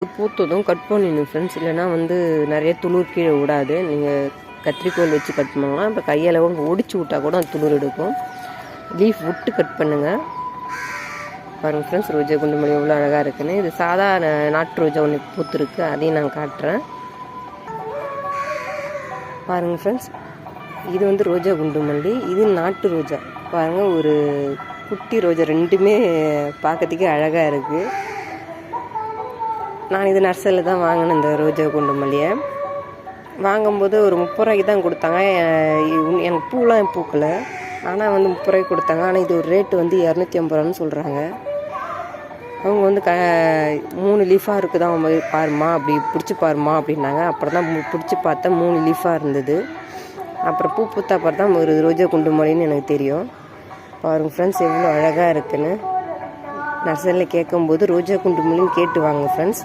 பூத்ததும் cut பண்ணிடணும் friends. இல்லைனா நிறைய துளிர் கீழே விடாது. நீங்கள் கத்திரிக்கோல் வச்சு கட் பண்ணலாம். இப்போ கையால் ஒடிச்சு விட்டால் கூட அந்த துளிர் எடுக்கும். லீஃப் விட்டு கட் பண்ணுங்கள். பாருங்கள் ஃப்ரெண்ட்ஸ், ரோஜா குண்டு மல்லி எவ்வளோ அழகாக இருக்குன்னு. இது சாதாரண நாட்டு ரோஜா ஒன்று பூத்துருக்கு, அதையும் நான் காட்டுறேன். பாருங்கள் ஃப்ரெண்ட்ஸ், இது ரோஜா குண்டு மல்லி, இது நாட்டு ரோஜா. பாருங்கள், ஒரு குட்டி ரோஜா, ரெண்டுமே பார்க்கறதுக்கே அழகாக இருக்குது. நான் இது நர்சரியில் தான் வாங்கினேன். இந்த ரோஜா குண்டு மல்லியை வாங்கும்போது ஒரு 30 ரூபாய்க்கு தான் கொடுத்தாங்க. எனக்கு பூலாம் பூக்கலை, ஆனால் 30 ரூபாய்க்கு கொடுத்தாங்க. ஆனால் இது ஒரு ரேட்டு 250 ரூபான்னு சொல்கிறாங்க. அவங்க 3 லீஃபாக இருக்குதான், அவங்க பாருமா அப்படி பிடிச்சி பாருமா அப்படின்னாங்க. அப்புறம் தான் பிடிச்சி பார்த்தா 3 லீஃபாக இருந்தது. அப்புறம் பூ பூத்தா அப்புறம் தான் ஒரு ரோஜா குண்டு மல்லின்னு எனக்கு தெரியும். பாருங்கள் ஃப்ரெண்ட்ஸ், எவ்வளோ அழகாக இருக்குன்னு. நர்சரியில் கேட்கும்போது ரோஜா குண்டு மல்லின்னு கேட்டு வாங்க ஃப்ரெண்ட்ஸ்.